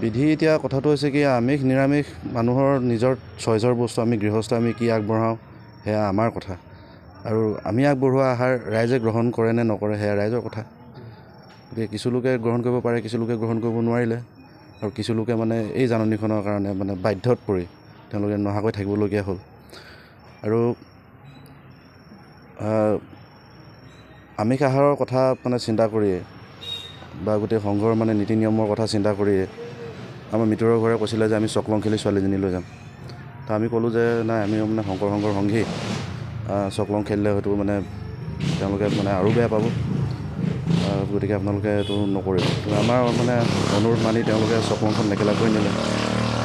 বিধি এতিয়া কথাটো হৈছে কি আমিষ নিৰামিষ মানুহৰ নিজৰ চইচৰ বস্তু আমি গৃহস্থ আমি কি আগবঢ়াওঁ সেয়া আমাৰ কথা আৰু আমি আগবঢ়োৱা আহাৰ ৰাইজে গ্ৰহণ কৰে নে নকৰে সেয়া ৰাইজৰ কথা গতিকে কিছু লোকে গ্ৰহণ কৰিব পাৰে কিছু লোকে গ্ৰহণ কৰিব নোৱাৰিলে আৰু কিছু লোকে মানে এই জাননীখনৰ কাৰণে মানে বাধ্যত পৰি তেওঁলোকে নহাকৈ থাকিবলগীয়া হ'ল আৰু আমিষ আহাৰৰ কথা মানে চিন্তা কৰিয়ে বা গোটেই সংঘৰ মানে নীতি নিয়মৰ কথা চিন্তা কৰিয়ে আমাৰ মিতিৰৰ ঘৰে কৈছিলে যে আমি চকলং খেলি ছোৱালীজনী লৈ যাম তো আমি ক'লোঁ যে নাই আমি মানে শংকৰ সংঘৰ সংঘী চকলং খেলিলে হয়তো মানে তেওঁলোকে মানে আৰু বেয়া পাব গতিকে আপোনালোকে এইটো নকৰিব আমাৰ মানে অনুৰোধ মানি তেওঁলোকে চকলংখন নেখেলাকৈ নিলে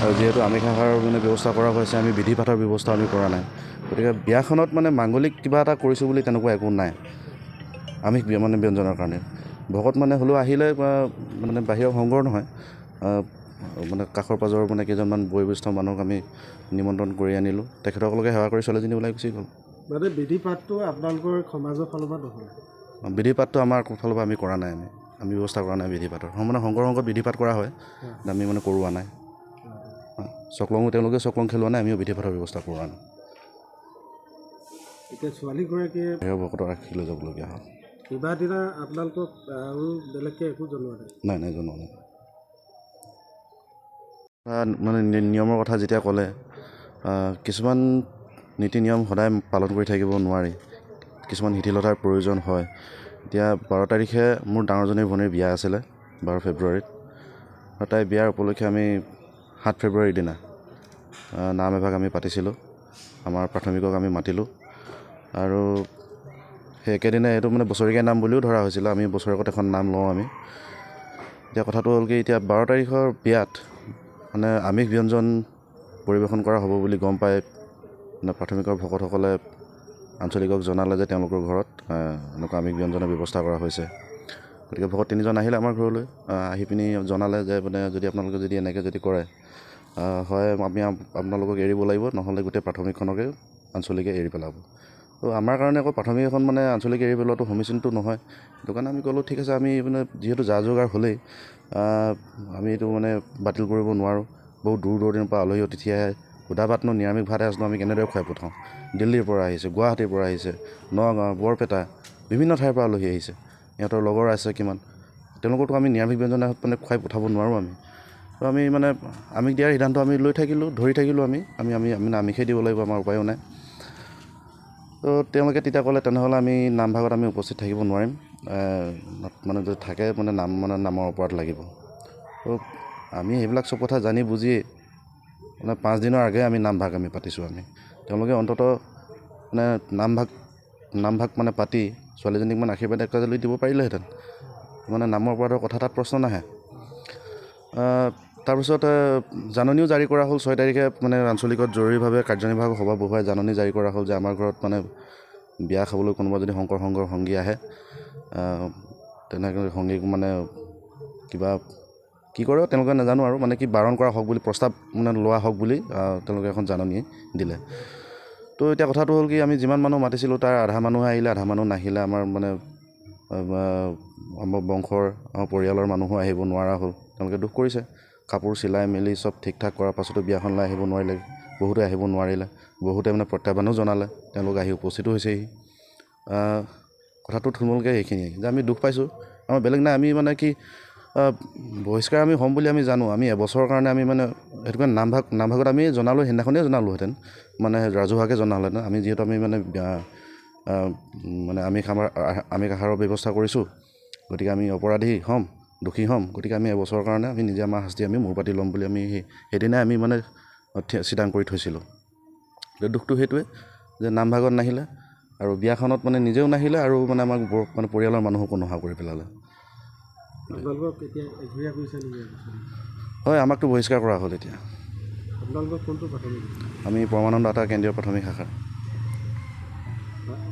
আৰু যিহেতু আমিষ আহাৰৰ মানে ব্যৱস্থা কৰা হৈছে আমি বিধি পাঠৰ ব্যৱস্থা আমি কৰা নাই গতিকে বিয়াখনত মানে মাংগলিক কিবা এটা কৰিছোঁ বুলি তেনেকুৱা একো নাই আমিষ মানে ব্যঞ্জনৰ কাৰণে ভকত মানে হ'লেও আহিলে মানে বাহিৰৰ সংঘৰ নহয় মানে কাষৰ পাজৰ মানে কেইজনমান বয়োজ্যেষ্ঠ মানুহক আমি নিমন্ত্ৰণ কৰি আনিলোঁ তেখেতসকলকে সেৱা কৰি ছোৱালীজনী ওলাই গুচি গ'ল মানে বিধি পাঠটো আপোনালোকৰ সমাজৰ ফালৰ পৰা নহয় বিধি পাঠটো আমাৰ ফালৰ পৰা আমি কৰা নাই আমি ব্যৱস্থা কৰা নাই বিধি পাঠৰ মানে শংকৰ সংঘত বিধি পাঠ কৰা হয় আমি মানে কৰোৱা নাই চকলঙো তেওঁলোকে চকলং খেলোৱা নাই আমিও বিধি পাঠৰ ব্যৱস্থা কৰোৱা নাই এতিয়া ছোৱালীগৰাকীয়ে ভকতক ৰাখি লৈ যাবলগীয়া হ'ল কিবা দিনা আপোনালোকক আৰু বেলেগকৈ একো জনোৱা নাই নাই জনোৱা নাই মানে নিয়মৰ কথা যেতিয়া ক'লে কিছুমান নীতি নিয়ম সদায় পালন কৰি থাকিব নোৱাৰি কিছুমান শিথিলতাৰ প্ৰয়োজন হয় এতিয়া 12 তাৰিখে মোৰ ডাঙৰজনীৰ ভনীৰ বিয়া আছিলে 12 ফেব্ৰুৱাৰীত আৰু তাই বিয়াৰ উপলক্ষে আমি 7 ফেব্ৰুৱাৰীৰ দিনা নাম এভাগ আমি পাতিছিলোঁ আমাৰ প্ৰাথমিকক আমি মাতিলোঁ আৰু সেই একেদিনাই এইটো মানে বছৰেকীয়া নাম বুলিও ধৰা হৈছিলে আমি বছৰেকত এখন নাম লওঁ আমি এতিয়া কথাটো হ'ল কি এতিয়া 12 তাৰিখৰ বিয়াত মানে আমিষ ব্যঞ্জন পৰিৱেশন কৰা হ'ব বুলি গম পাই মানে প্ৰাথমিকৰ ভকতসকলে আঞ্চলিকক জনালে যে তেওঁলোকৰ ঘৰত এনেকুৱা আমিষ ব্যঞ্জনৰ ব্যৱস্থা কৰা হৈছে গতিকে ভকত 3জন আহিলে আমাৰ ঘৰলৈ আহি পিনি জনালে যে মানে যদি আপোনালোকে যদি এনেকৈ যদি কৰে হয় আমি আপোনালোকক এৰিব লাগিব নহ'লে গোটেই প্ৰাথমিকখনকে আঞ্চলিকে এৰি পেলাব তো আমাৰ কাৰণে আকৌ প্ৰাথমিক এখন মানে আঞ্চলিক এৰি পেলোৱাটো সমীচীনটো নহয় সেইটো কাৰণে আমি ক'লোঁ ঠিক আছে আমি মানে যিহেতু যা যোগাৰ হ'লেই আমি এইটো মানে বাতিল কৰিব নোৱাৰোঁ বহুত দূৰ দূৰণিৰ পৰা আলহী অতিথি আহে সুদা ভাতনো নিৰামিষ ভাত এসাঁজনো আমি কেনেদৰে খুৱাই পঠাওঁ দিল্লীৰ পৰা আহিছে গুৱাহাটীৰ পৰা আহিছে নগাঁও বৰপেটা বিভিন্ন ঠাইৰ পৰা আলহী আহিছে সিহঁতৰ লগৰ আছে কিমান তেওঁলোককতো আমি নিৰামিষ ব্যঞ্জন মানে খুৱাই পঠাব নোৱাৰোঁ তো আমি মানে আমিষ দিয়াৰ সিদ্ধান্ত আমি ধৰি থাকিলোঁ আমি মানে আমিষেই দিব লাগিব আমাৰ উপায়ো নাই তো তেওঁলোকে তেতিয়া ক'লে তেনেহ'লে আমি নামভাগত আমি উপস্থিত থাকিব নোৱাৰিম মানে যদি থাকে মানে নামৰ ওপৰত লাগিব তো আমি সেইবিলাক চব কথা জানি বুজি মানে 5 দিনৰ আগেয়ে আমি নামভাগ আমি পাতিছোঁ তেওঁলোকে অন্ততঃ মানে নামভাগ মানে পাতি ছোৱালীজনীক মানে আশীৰ্বাদ একাজলি দিব পাৰিলেহেঁতেন মানে নামৰ ওপৰত কথা তাত প্ৰশ্ন নাহে তাৰপিছত জাননীও জাৰি কৰা হ'ল 6 তাৰিখে মানে আঞ্চলিকত জৰুৰীভাৱে কাৰ্যনিৰ্বাহক সভা বহুৱাই জাননী জাৰি কৰা হ'ল যে আমাৰ ঘৰত মানে বিয়া খাবলৈ কোনোবা যদি শংকৰ সংঘৰ সংগী আহে তেনেকৈ সংগীক মানে কিবা কি কৰে তেওঁলোকে নাজানো আৰু মানে কি বাৰণ কৰা হওক বুলি প্ৰস্তাৱ মানে লোৱা হওক বুলি তেওঁলোকে এখন জাননী দিলে তো এতিয়া কথাটো হ'ল কি আমি যিমান মানুহ মাতিছিলোঁ তাৰ আধা মানুহে আহিলে আধা মানুহ নাহিলে আমাৰ মানে আমাৰ বংশৰ আমাৰ পৰিয়ালৰ মানুহো আহিব নোৱাৰা হ'ল তেওঁলোকে দুখ কৰিছে কাপোৰ চিলাই মেলি চব ঠিক ঠাক কৰাৰ পাছতো বিয়াখনলৈ আহিব নোৱাৰিলে বহুতে আহিব নোৱাৰিলে বহুতে মানে প্ৰত্যাহ্বানো জনালে তেওঁলোক আহি উপস্থিতো হৈছেহি কথাটো থুলমূলকৈ সেইখিনিয়ে যে আমি দুখ পাইছোঁ আমাৰ বেলেগ নাই আমি মানে কি বহিষ্কাৰ আমি হ'ম বুলি আমি জানো আমি এবছৰৰ কাৰণে আমি মানে সেইটো কাৰণে নামভাগত আমি জনালোঁ সেইদিনাখনেই জনালোঁহেঁতেন মানে ৰাজহুৱাকৈ জনালোঁহেঁতেন আমি যিহেতু আমি মানে মানে আমিষ আহাৰৰ ব্যৱস্থা কৰিছোঁ গতিকে আমি অপৰাধী হ'ম দোষী হ'ম গতিকে আমি এবছৰৰ কাৰণে আমি নিজে আমাৰ শাস্তি আমি মূৰ পাতি ল'ম বুলি আমি সেইদিনাই আমি মানে চিতাং কৰি থৈছিলোঁ দুখটো সেইটোৱে যে নামভাগত নাহিলে আৰু বিয়াখনত মানে নিজেও নাহিলে আৰু মানে আমাক মানে পৰিয়ালৰ মানুহকো নোহোৱা কৰি পেলালে হয় আমাকতো বহিষ্কাৰ কৰা হ'ল এতিয়া আমি পৰমানন্দ আতা কেন্দ্ৰীয় প্ৰাথমিক শাখা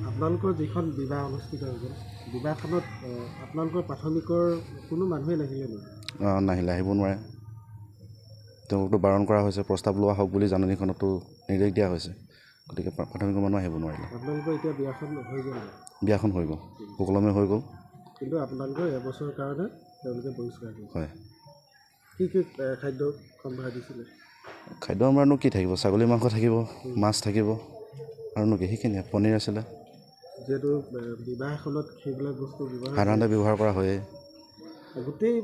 আপোনালোকৰ যিখন বিবাহ অনুষ্ঠিত হৈ গ'ল বিবাহখনত আপোনালোকৰ প্ৰাথমিকৰ কোনো মানুহে নাহিলে আহিব নোৱাৰে তেওঁলোকতো বাৰণ কৰা হৈছে প্ৰস্তাৱ লোৱা হওক বুলি জাননীখনতো নিৰ্দেশ দিয়া হৈছে গতিকে প্ৰাথমিকৰ মানুহ আহিব নোৱাৰিলে আপোনালোকৰ এতিয়া বিয়াখন হৈ গ'ল সুকলমে হৈ গ'ল কিন্তু আপোনালোকৰ এবছৰৰ কাৰণে তেওঁলোকে বহিষ্কাৰ কৰিছে হয় কি খাদ্য সম্ভাৰ দিছিলে? খাদ্য আমাৰনো কি থাকিব, ছাগলী মাংস থাকিব, মাছ থাকিব, আৰুনো কি, সেইখিনিয়ে। পনীৰ আছিলে। যিহেতু বিবাহ এখনত সেইবিলাক বস্তু ব্যৱহাৰ সাধাৰণতে ব্যৱহাৰ কৰা হয়েই। গোটেই